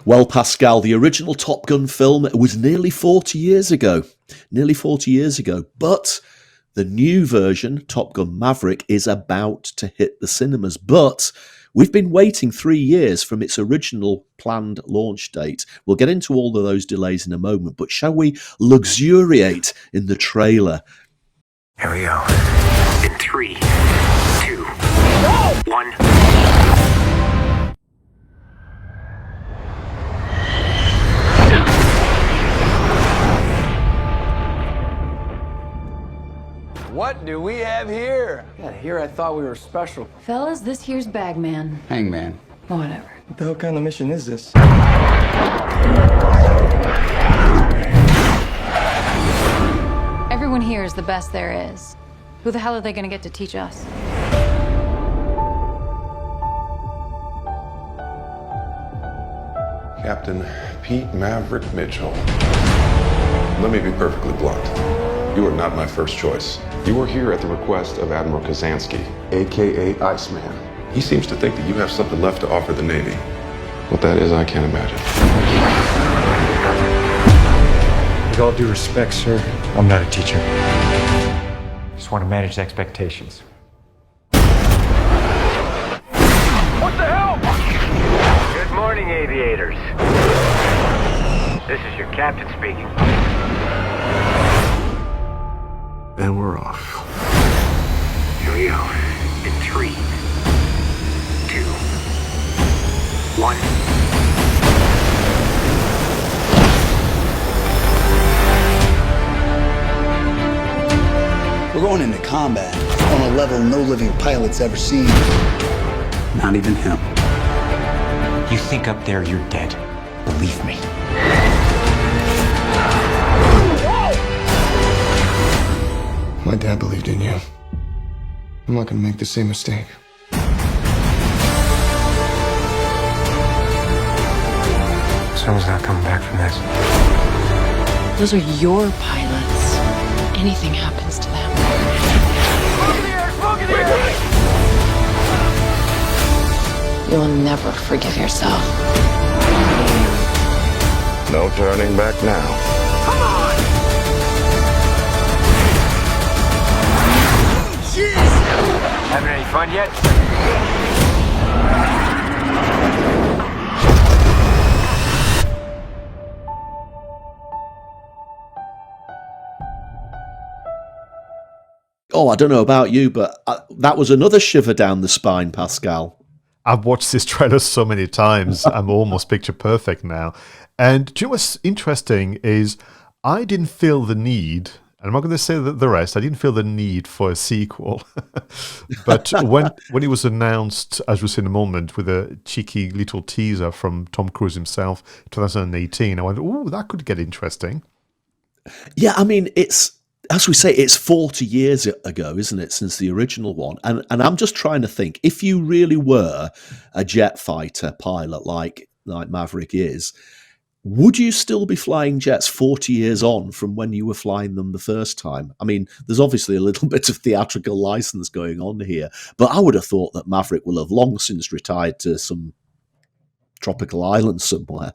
Well, Pascal, the original Top Gun film was nearly 40 years ago. Nearly 40 years ago. But the new version, Top Gun Maverick, is about to hit the cinemas. But we've been waiting 3 years from its original planned launch date. We'll get into all of those delays in a moment, but shall we luxuriate in the trailer? Here we go. In 3, 2, 1. What do we have here? Yeah, here I thought we were special. Fellas, this here's Bagman. Hangman. Whatever. What the hell kind of mission is this? Everyone here is the best there is. Who the hell are they gonna get to teach us? Captain Pete Maverick Mitchell. Let me be perfectly blunt. You are not my first choice. You are here at the request of Admiral Kazansky, a.k.a. Iceman. He seems to think that you have something left to offer the Navy. What that is, I can't imagine. With all due respect, sir, I'm not a teacher. Just want to manage expectations. What the hell? Good morning, aviators. This is your captain speaking. And we're off. Here we go. In 3, 2, 1. We're going into combat on a level no living pilot's ever seen. Not even him. You think up there you're dead. Believe me. My dad believed in you. I'm not gonna make the same mistake. Someone's not coming back from this. Those are your pilots. Anything happens to them. You'll never forgive yourself. No turning back now. Having any fun yet? Oh, I don't know about you, but that was another shiver down the spine, Pascal. I've watched this trailer so many times, I'm almost picture perfect now. And do you know what's interesting is I didn't feel the need, and I'm not going to say the rest, I didn't feel the need for a sequel. But when it was announced, as we'll see in a moment, with a cheeky little teaser from Tom Cruise himself, 2018, I went, oh, that could get interesting. Yeah, I mean, it's, as we say, it's 40 years ago, isn't it, since the original one? And I'm just trying to think, if you really were a jet fighter pilot like Maverick is, would you still be flying jets 40 years on from when you were flying them the first time? I mean, there's obviously a little bit of theatrical license going on here, but I would have thought that Maverick will have long since retired to some tropical island somewhere.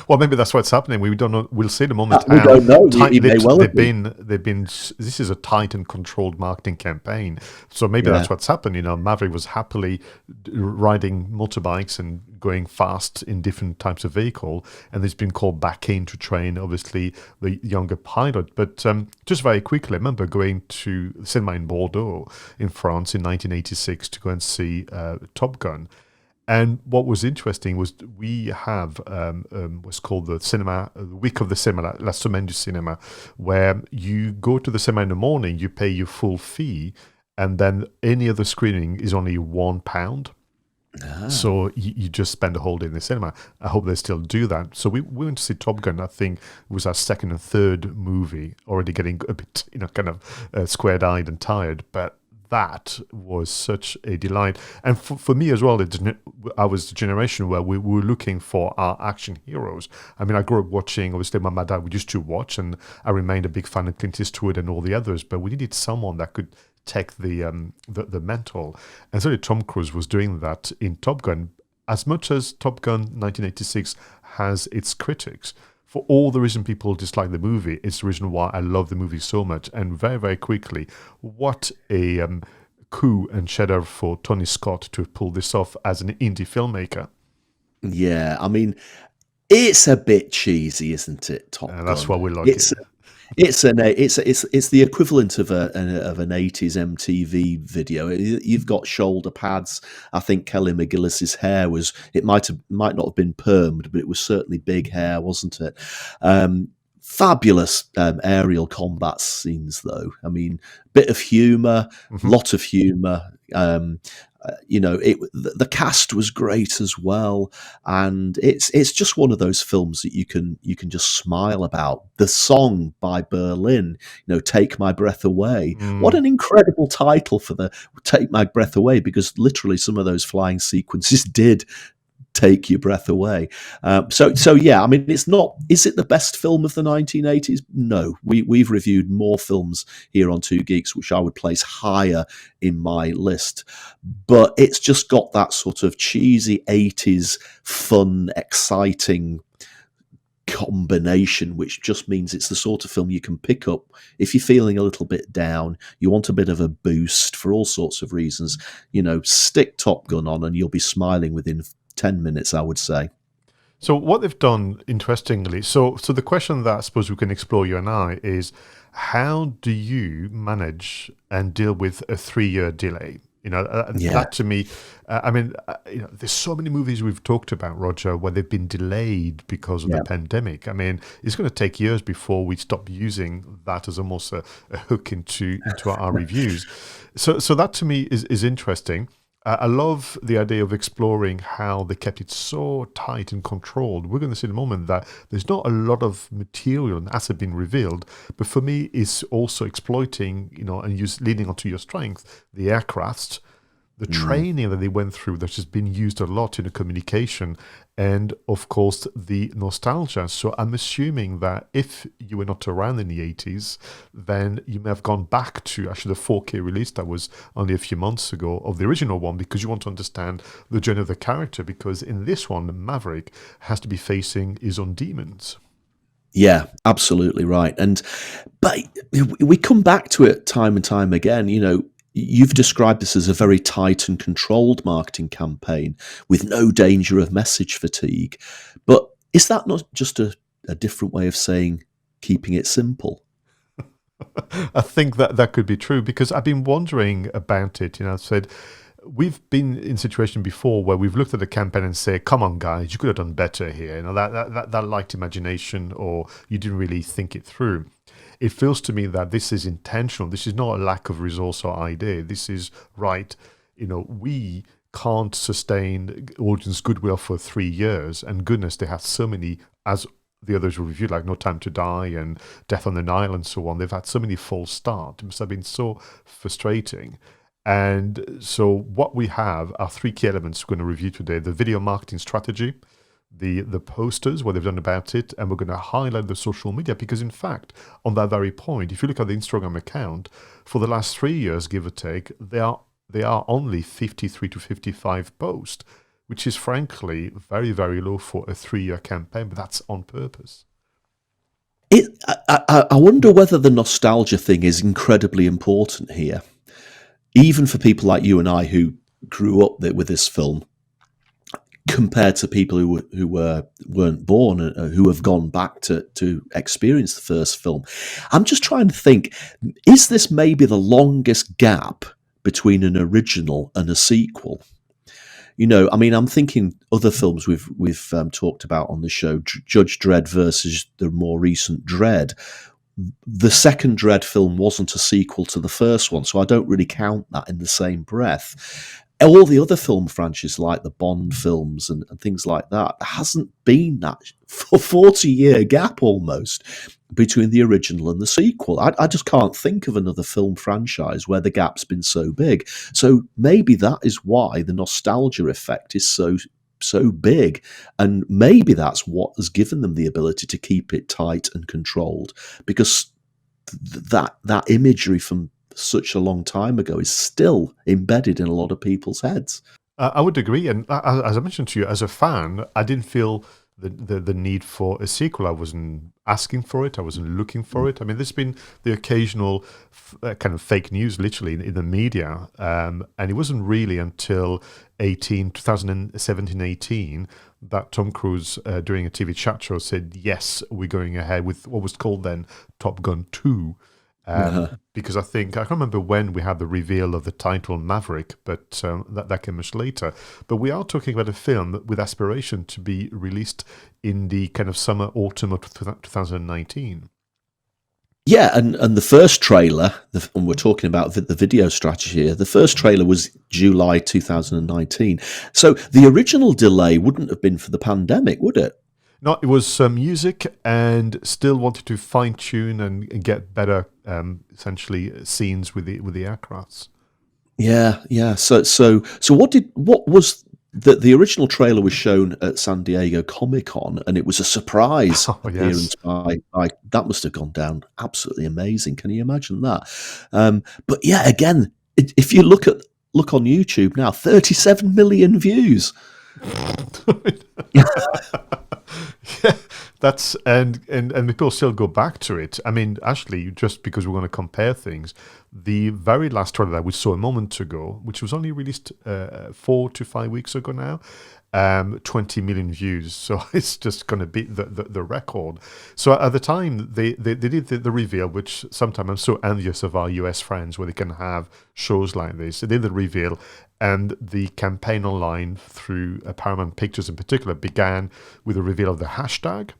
Well, maybe that's what's happening. We don't know. We'll see in a moment. We don't know. They've been. This is a tight and controlled marketing campaign, so maybe that's what's happened. You know, Maverick was happily riding motorbikes and going fast in different types of vehicle, and he's been called back in to train, obviously, the younger pilot. But just very quickly, I remember going to the cinema in Bordeaux, in France, in 1986 to go and see Top Gun. And what was interesting was we have what's called the cinema, the week of the cinema, La Semaine du Cinéma, where you go to the cinema in the morning, you pay your full fee, and then any other screening is only £1. So you just spend the whole day in the cinema. I hope they still do that. So we went to see Top Gun. I think it was our second and third movie, already getting a bit, kind of squared-eyed and tired, but that was such a delight. And for me as well, I was the generation where we were looking for our action heroes. I mean, I grew up watching, obviously, my dad, we used to watch, and I remained a big fan of Clint Eastwood and all the others, but we needed someone that could take the mantle. And so Tom Cruise was doing that in Top Gun. as much as Top Gun 1986 has its critics, for all the reason people dislike the movie, it's the reason why I love the movie so much. And very, very quickly, what a coup and cheddar for Tony Scott to have pulled this off as an indie filmmaker. Yeah, I mean, it's a bit cheesy, isn't it? Top And that's Gun. why we like It's it. it's the equivalent of an 80s MTV video. You've got shoulder pads. I think Kelly McGillis's hair might not have been permed, but it was certainly big hair, wasn't it? Fabulous aerial combat scenes, though. I mean, bit of humor, lot of humor. The cast was great as well, and it's just one of those films that you can just smile about. The song by Berlin, "Take My Breath Away." What an incredible title for the "Take My Breath Away," because literally some of those flying sequences did take your breath away. So yeah, I mean, it's not. Is it the best film of the 1980s? No, we've reviewed more films here on Two Geeks, which I would place higher in my list. But it's just got that sort of cheesy 80s, fun, exciting combination, which just means it's the sort of film you can pick up if you're feeling a little bit down, you want a bit of a boost for all sorts of reasons. Stick Top Gun on and you'll be smiling within 10 minutes, I would say. So what they've done, interestingly, so the question that I suppose we can explore, you and I, is how do you manage and deal with a 3-year delay? That to me, there's so many movies we've talked about, Roger, where they've been delayed because of the pandemic. I mean, it's going to take years before we stop using that as almost a hook into our reviews. So that to me is interesting. I love the idea of exploring how they kept it so tight and controlled. We're going to see in a moment that there's not a lot of material and asset been revealed, but for me, it's also exploiting, and leading onto your strength, the aircrafts, the training that they went through that has been used a lot in the communication, and of course the nostalgia. So I'm assuming that if you were not around in the 80s, then you may have gone back to actually the 4K release that was only a few months ago of the original one, because you want to understand the journey of the character, because in this one, Maverick has to be facing his own demons. Yeah, absolutely right. But we come back to it time and time again. You've described this as a very tight and controlled marketing campaign with no danger of message fatigue. But is that not just a different way of saying keeping it simple? I think that could be true, because I've been wondering about it. I said, we've been in a situation before where we've looked at the campaign and say, come on, guys, you could have done better here. That lacked imagination, or you didn't really think it through. It feels to me that this is intentional. This is not a lack of resource or idea. This is right. We can't sustain audience goodwill for 3 years. And goodness, they have so many, as the others were reviewed, like No Time to Die and Death on the Nile and so on. They've had so many false starts. It must have been so frustrating. And so what we have are 3 key elements we're going to review today: the video marketing strategy, the posters, what they've done about it, and we're going to highlight the social media, because in fact, on that very point, if you look at the Instagram account, for the last 3 years, give or take, they are only 53 to 55 posts, which is frankly very, very low for a 3-year campaign, but that's on purpose. I wonder whether the nostalgia thing is incredibly important here, even for people like you and I who grew up with this film, compared to people who weren't born, who have gone back to experience the first film. I'm just trying to think, is this maybe the longest gap between an original and a sequel? I'm thinking other films we've talked about on the show, Judge Dredd versus the more recent Dredd. The second Dredd film wasn't a sequel to the first one, so I don't really count that in the same breath. All the other film franchises, like the Bond films and things like that, there hasn't been that 40-year gap almost between the original and the sequel. I just can't think of another film franchise where the gap's been so big. So maybe that is why the nostalgia effect is so big, and maybe that's what has given them the ability to keep it tight and controlled, because that imagery from such a long time ago is still embedded in a lot of people's heads. I would agree, and as I mentioned to you, as a fan, I didn't feel the need for a sequel. I wasn't asking for it. I wasn't looking for it. I mean, there's been the occasional kind of fake news, literally, in the media, and it wasn't really until 2017-18 that Tom Cruise, during a TV chat show, said, yes, we're going ahead with what was called then Top Gun 2. Because I can't remember when we had the reveal of the title Maverick, but that came much later. But we are talking about a film with aspiration to be released in the kind of summer, autumn of 2019. Yeah, and the first trailer, and we're talking about the video strategy here, the first trailer was July 2019. So the original delay wouldn't have been for the pandemic, would it? No, it was music, and still wanted to fine tune and get better, essentially, scenes with the aircrafts. Yeah. So what was the original trailer was shown at San Diego Comic-Con, and it was a surprise appearance by that must have gone down absolutely amazing. Can you imagine that? But yeah, again, if you look on YouTube now, 37 million views. Yeah, that's and people still go back to it. I mean, actually, just because we're going to compare things, the very last trailer that we saw a moment ago, which was only released 4 to 5 weeks ago now, 20 million views. So it's just going to beat the record. So at the time, they did the reveal, which sometimes I'm so envious of our US friends where they can have shows like this. They did the reveal, and the campaign online through Paramount Pictures in particular began with a reveal of the hashtag,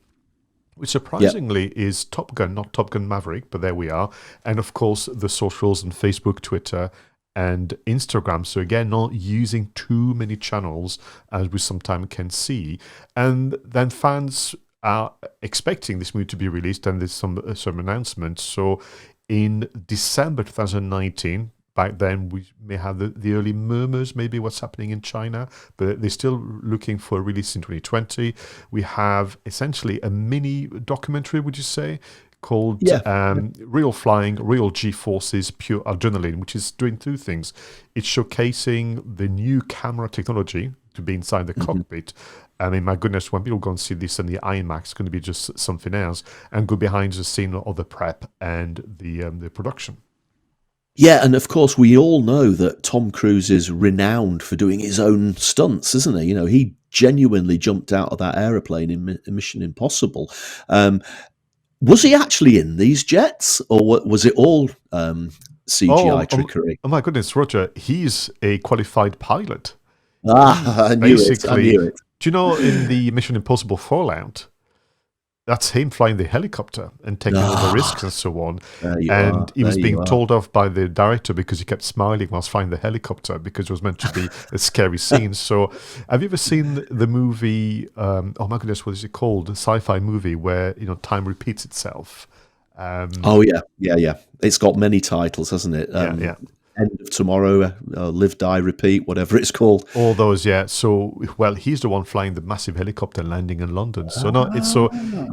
which surprisingly is Top Gun, not Top Gun Maverick, but there we are. And of course, the socials and Facebook, Twitter, and Instagram. So again, not using too many channels as we sometimes can see. And then fans are expecting this movie to be released, and there's some announcements. So in December 2019, back then, we may have the early murmurs, maybe what's happening in China, but they're still looking for a release in 2020. We have essentially a mini documentary, would you say, called Real Flying, Real G-Forces, Pure Adrenaline, which is doing two things. It's showcasing the new camera technology to be inside the cockpit. I mean, my goodness, when people go and see this in the IMAX, it's going to be just something else, and go behind the scene of the prep and the production. Yeah, and of course, we all know that Tom Cruise is renowned for doing his own stunts, isn't he? You know, he genuinely jumped out of that aeroplane in Mission Impossible. Was he actually in these jets, or was it all CGI trickery? Oh my goodness, Roger, he's a qualified pilot. I knew it. Do you know in the Mission Impossible Fallout, that's him flying the helicopter and taking all the risks and so on. And he was being told off by the director because he kept smiling whilst flying the helicopter because it was meant to be a scary scene. So have you ever seen the movie, oh my goodness, what is it called? A sci-fi movie where, time repeats itself. Yeah. It's got many titles, hasn't it? End of Tomorrow, Live, Die, Repeat, whatever it's called. All those, yeah. So, well, he's the one flying the massive helicopter landing in London. So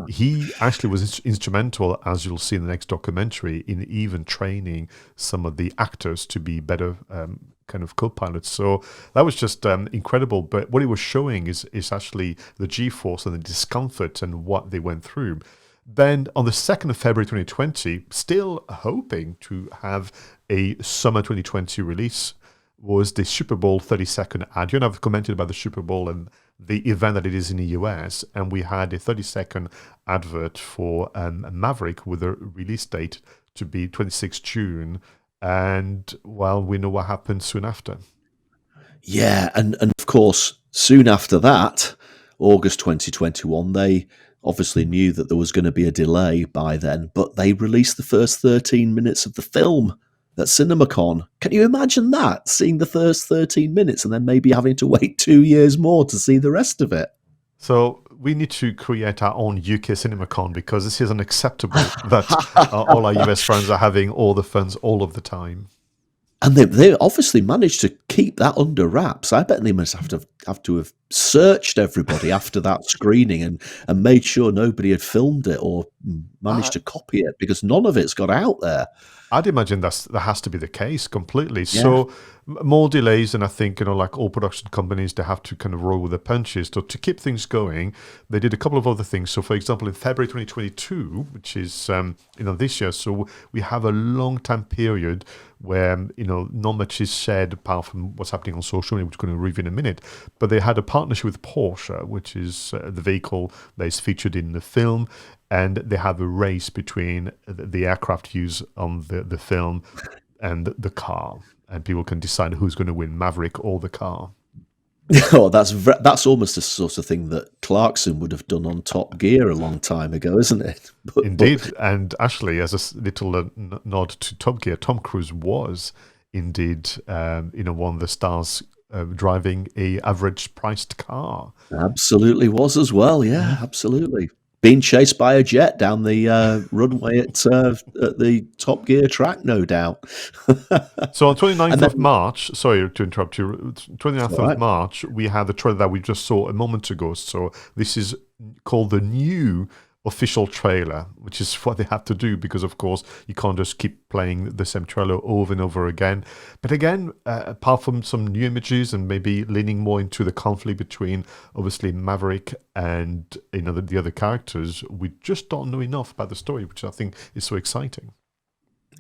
he actually was instrumental, as you'll see in the next documentary, in even training some of the actors to be better kind of co-pilots. So that was just incredible. But what he was showing is actually the G-force and the discomfort and what they went through. Then on the 2nd of February 2020, still hoping to have a summer 2020 release, was the Super Bowl 30-second ad. You and I have commented about the Super Bowl and the event that it is in the US, and we had a 30-second advert for Maverick with a release date to be 26 June. And, well, we know what happened soon after. Yeah, and of course, soon after that, August 2021, they obviously knew that there was going to be a delay by then, but they released the first 13 minutes of the film at CinemaCon. Can you imagine that? Seeing the first 13 minutes and then maybe having to wait 2 years more to see the rest of it. So we need to create our own UK CinemaCon because this is unacceptable that all our US friends are having all the funds all of the time. And they obviously managed to keep that under wraps. I bet they must have to have searched everybody after that screening and made sure nobody had filmed it or managed to copy it, because none of it's got out there. I'd imagine that has to be the case completely. Yeah. So more delays, and I think, like all production companies, they have to kind of roll with the punches. So to keep things going, they did a couple of other things. So for example, in February 2022, which is this year, so we have a long time period where not much is said apart from what's happening on social media, which we're going to review in a minute. But they had a partnership with Porsche, which is the vehicle that is featured in the film. And they have a race between the aircraft used on the film and the car. And people can decide who's going to win, Maverick or the car. Oh, that's almost the sort of thing that Clarkson would have done on Top Gear a long time ago, isn't it? Indeed. And actually, as a little nod to Top Gear, Tom Cruise was indeed, one of the stars driving a average priced car. Absolutely was as well. Yeah, absolutely. Being chased by a jet down the runway at the Top Gear track, no doubt. So on 29th of March, sorry to interrupt you, 29th of March, we had the trailer that we just saw a moment ago. So this is called the new official trailer, which is what they have to do because, of course, you can't just keep playing the same trailer over and over again. But again, apart from some new images and maybe leaning more into the conflict between, obviously, Maverick and the other characters, we just don't know enough about the story, which I think is so exciting.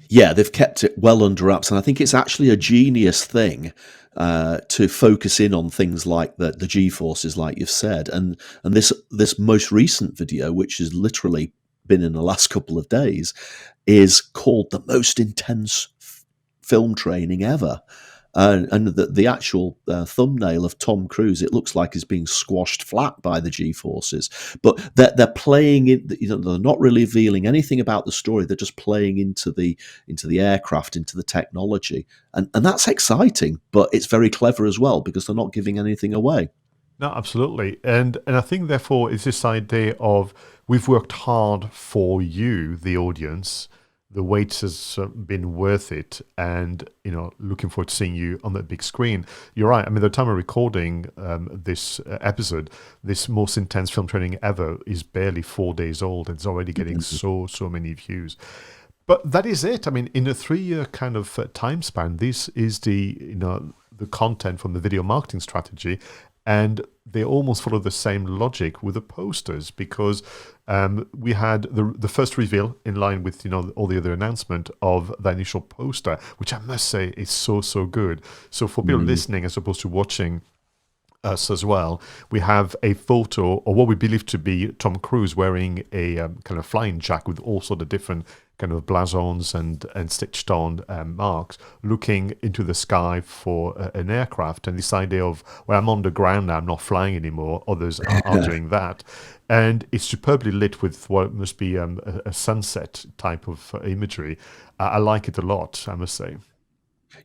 Yeah, they've kept it well under wraps, and I think it's actually a genius thing to focus in on things like the G-forces, like you've said, and this most recent video, which has literally been in the last couple of days, is called the most intense film training ever. And the actual thumbnail of Tom Cruise, it looks like is being squashed flat by the G-forces. But they're playing it. They're not really revealing anything about the story. They're just playing into the aircraft, into the technology, and that's exciting. But it's very clever as well because they're not giving anything away. No, absolutely, and I think therefore it's this idea of we've worked hard for you, the audience. The wait has been worth it, and looking forward to seeing you on that big screen. You're right. I mean, the time of recording this episode, this most intense film training ever, is barely 4 days old, and it's already getting so many views. But that is it. I mean, in a 3-year kind of time span, this is the content from the video marketing strategy. And they almost follow the same logic with the posters because we had the first reveal in line with all the other announcement of the initial poster, which I must say is so good. So for people listening as opposed to watching us as well, we have a photo of what we believe to be Tom Cruise wearing a kind of flying jacket with all sort of different kind of blasons and stitched on marks, looking into the sky for an aircraft, and this idea of, well, I'm on the ground now, I'm not flying anymore, others are doing that. And it's superbly lit with what must be a sunset type of imagery. I like it a lot, I must say.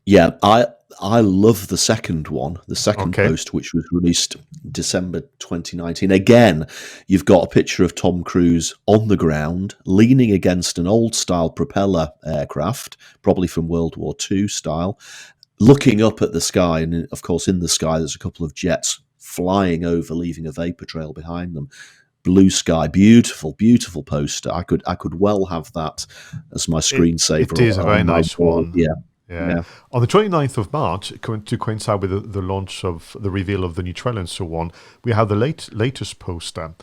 Yeah, I love the second one, the second post, which was released December 2019. Again, you've got a picture of Tom Cruise on the ground, leaning against an old-style propeller aircraft, probably from World War II style, looking up at the sky. And, of course, in the sky, there's a couple of jets flying over, leaving a vapor trail behind them. Blue sky, beautiful poster. I could well have that as my screensaver. It is a very nice one. Yeah. On the 29th of March, to coincide with the launch of the reveal of the new trailer and so on, we have the latest poster.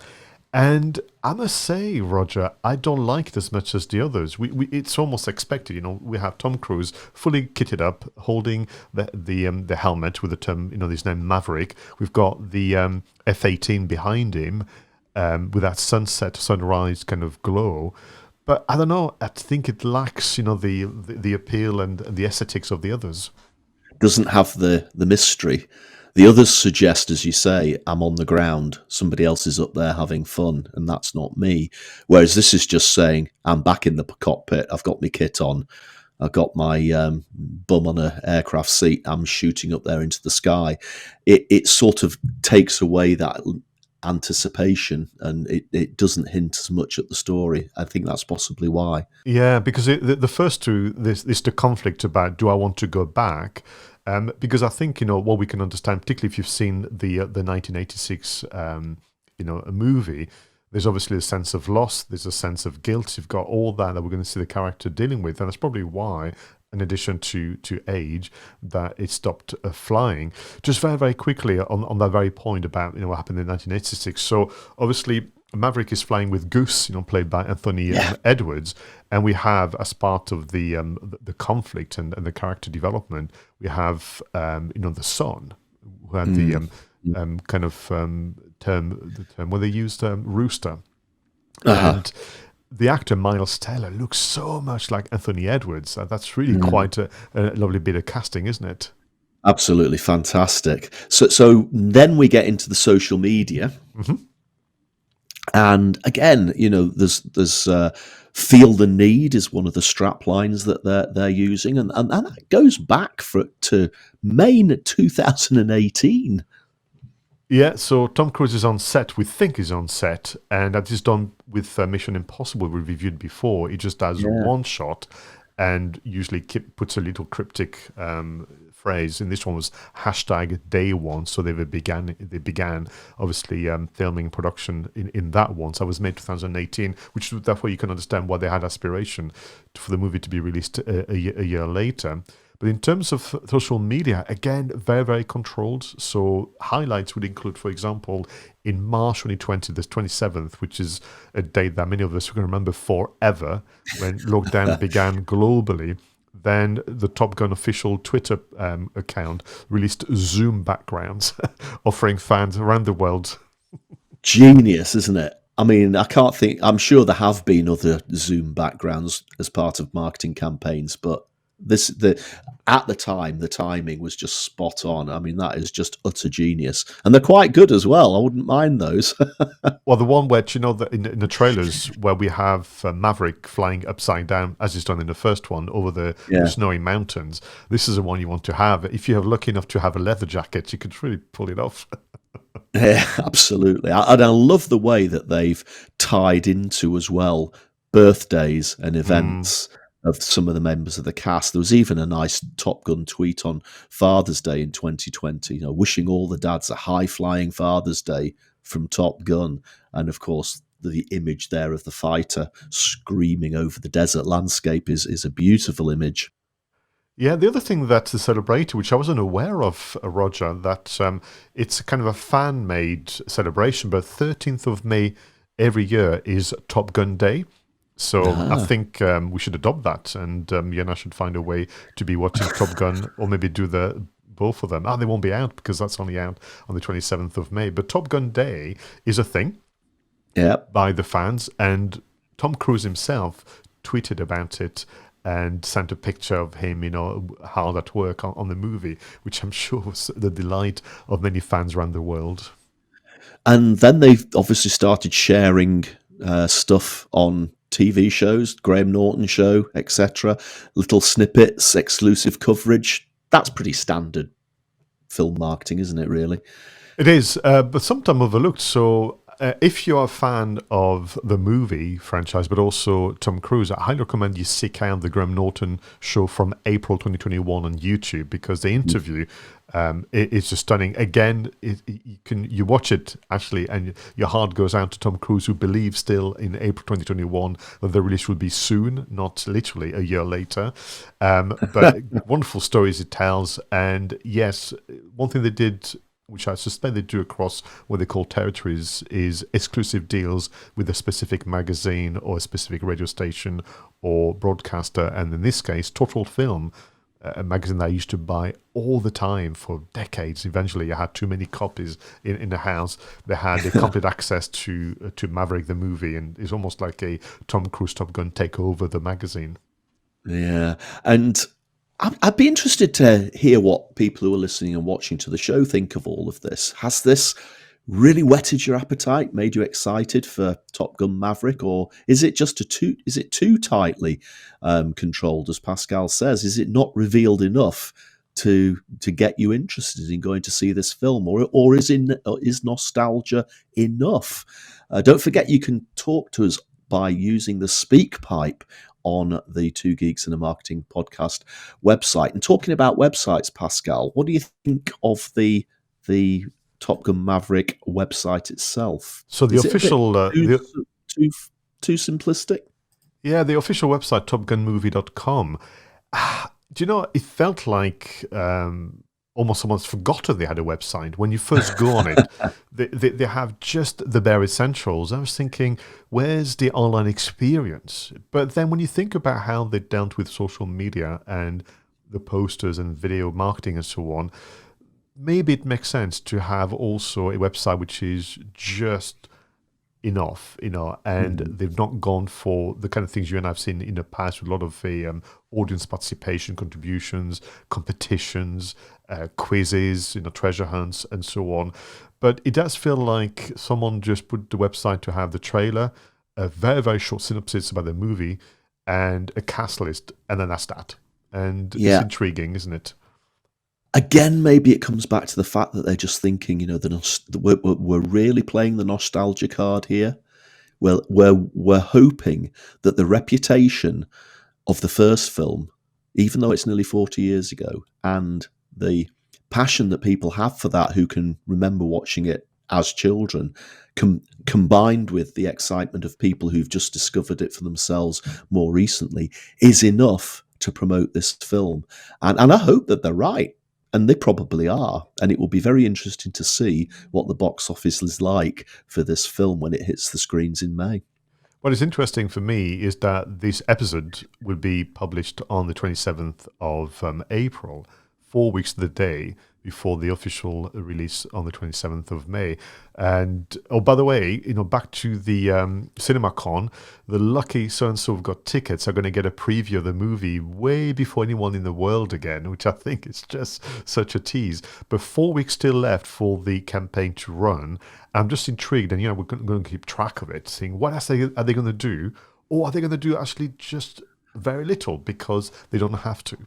And I must say, Roger, I don't like it as much as the others. It's almost expected. We have Tom Cruise fully kitted up, holding the helmet with the term, his name Maverick. We've got the F-18 behind him with that sunrise kind of glow. But I don't know. I think it lacks, the appeal and the aesthetics of the others. Doesn't have the mystery. The others suggest, as you say, I'm on the ground. Somebody else is up there having fun, and that's not me. Whereas this is just saying, I'm back in the cockpit. I've got my kit on. I've got my bum on an aircraft seat. I'm shooting up there into the sky. It sort of takes away that anticipation, and it doesn't hint as much at the story. I think that's possibly why. Yeah, because the first two, this the conflict about, do I want to go back? Because I think what we can understand, particularly if you've seen the 1986 a movie, There's obviously a sense of loss. There's a sense of guilt. You've got all that we're going to see the character dealing with, and that's probably why, in addition to age, that it stopped flying. Just very, very quickly on that very point about what happened in 1986. So obviously Maverick is flying with Goose, played by Anthony Edwards, and we have, as part of the conflict and the character development, we have the son, who had the term where they used rooster, and the actor Miles Teller looks so much like Anthony Edwards. That's really quite a lovely bit of casting, isn't it? Absolutely fantastic. So then we get into the social media. And again, there's feel the need is one of the strap lines that they're using, and that goes back to May 2018. Yeah, so Tom Cruise is on set. We think he's on set, and that is done with Mission Impossible. We reviewed before. He just does one shot, and usually puts a little cryptic phrase. And this one was #day1. So they began obviously filming production in that one. So it was May 2018, which therefore you can understand why they had aspiration for the movie to be released a year later. But in terms of social media, again, very, very controlled. So highlights would include, for example, in March 2020, the 27th, which is a date that many of us are going to remember forever, when lockdown began globally. Then the Top Gun official Twitter account released Zoom backgrounds, offering fans around the world. Genius, isn't it? I mean, I'm sure there have been other Zoom backgrounds as part of marketing campaigns, but at the time, the timing was just spot on. I mean, that is just utter genius, and they're quite good as well. I wouldn't mind those. Well, the one where in the trailers where we have Maverick flying upside down, as is done in the first one, over the snowy mountains. This is the one you want to have. If you're lucky enough to have a leather jacket, you could really pull it off. Yeah, absolutely. And I love the way that they've tied into as well birthdays and events of some of the members of the cast. There was even a nice Top Gun tweet on Father's Day in 2020, wishing all the dads a high-flying Father's Day from Top Gun. And of course, the image there of the fighter screaming over the desert landscape is a beautiful image. Yeah, the other thing that's celebrated, which I wasn't aware of, Roger, that it's kind of a fan-made celebration, but 13th of May every year is Top Gun Day. So I think we should adopt that, and you and I should find a way to be watching Top Gun, or maybe do both of them. They won't be out because that's only out on the 27th of May. But Top Gun Day is a thing by the fans, and Tom Cruise himself tweeted about it and sent a picture of him, hard at work on the movie, which I'm sure was the delight of many fans around the world. And then they've obviously started sharing stuff on TV shows, Graham Norton show, etc. Little snippets, exclusive coverage. That's pretty standard film marketing, isn't it, really? It is, but sometimes overlooked. So if you're a fan of the movie franchise, but also Tom Cruise, I highly recommend you seek out the Graham Norton show from April 2021 on YouTube, because the interview it's just stunning. Again, you watch it actually, and your heart goes out to Tom Cruise, who believes still in April 2021 that the release will be soon, not literally a year later. But wonderful stories it tells. And yes, one thing they did, which I suspect they do across what they call territories, is exclusive deals with a specific magazine or a specific radio station or broadcaster. And in this case, Total Film, a magazine that I used to buy all the time for decades. Eventually, I had too many copies in the house. They had the complete access to Maverick the movie, and it's almost like a Tom Cruise Top Gun take over the magazine. Yeah, and I'd be interested to hear what people who are listening and watching to the show think of all of this. Has this really whetted your appetite, made you excited for Top Gun Maverick, or is it just too tightly controlled, as Pascal says? Is it not revealed enough to get you interested in going to see this film, or is nostalgia enough? Don't forget, you can talk to us by using the speak pipe on the Two Geeks and a Marketing podcast website. And talking about websites, Pascal, what do you think of the Top Gun Maverick website itself. So the Is it a bit official, too simplistic? yeah, the official website, topgunmovie.com. Do you know, it felt like almost someone's forgotten they had a website. When you first go on it, they have just the bare essentials. I was thinking, where's the online experience? But then when you think about how they dealt with social media and the posters and video marketing and so on, maybe it makes sense to have also a website which is just enough, and they've not gone for the kind of things you and I've seen in the past with a lot of audience participation, contributions, competitions, quizzes, treasure hunts, and so on. But it does feel like someone just put the website to have the trailer, a very, very short synopsis about the movie, and a cast list, and then that's that. And it's intriguing, isn't it? Again, maybe it comes back to the fact that they're just thinking, we're really playing the nostalgia card here. Well, we're hoping that the reputation of the first film, even though it's nearly 40 years ago, and the passion that people have for that who can remember watching it as children, combined with the excitement of people who've just discovered it for themselves more recently, is enough to promote this film. And I hope that they're right. And they probably are. And it will be very interesting to see what the box office is like for this film when it hits the screens in May. What is interesting for me is that this episode will be published on the 27th of April, 4 weeks to the day before the official release on the 27th of May. And, oh, by the way, back to the CinemaCon, the lucky so-and-so who've got tickets are going to get a preview of the movie way before anyone in the world again, which I think is just such a tease. But 4 weeks still left for the campaign to run. I'm just intrigued, and, we're going to keep track of it, seeing what else are they going to do, or are they going to do actually just very little because they don't have to?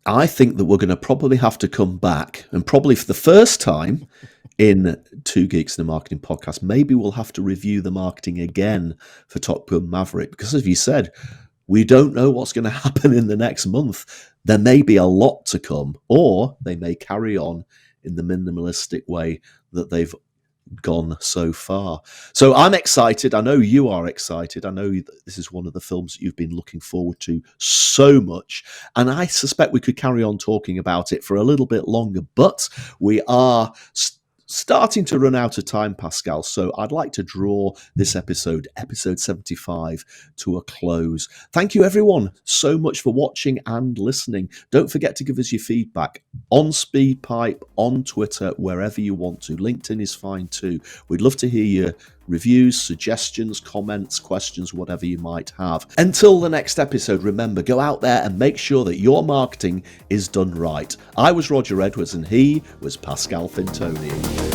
I think that we're going to probably have to come back, and probably for the first time in Two Geeks in a Marketing Podcast, maybe we'll have to review the marketing again for Top Gun Maverick, because as you said, we don't know what's going to happen in the next month. There may be a lot to come, or they may carry on in the minimalistic way that they've gone so far. So I'm excited. I know you are excited. I know that this is one of the films that you've been looking forward to so much, and I suspect we could carry on talking about it for a little bit longer, but we are starting to run out of time, Pascal. So I'd like to draw this episode 75, to a close. Thank you, everyone, so much for watching and listening. Don't forget to give us your feedback on SpeedPipe, on Twitter, wherever you want to. LinkedIn is fine too. We'd love to hear your reviews, suggestions, comments, questions, whatever you might have. Until the next episode, remember, go out there and make sure that your marketing is done right. I was Roger Edwards and he was Pascal Fintoni.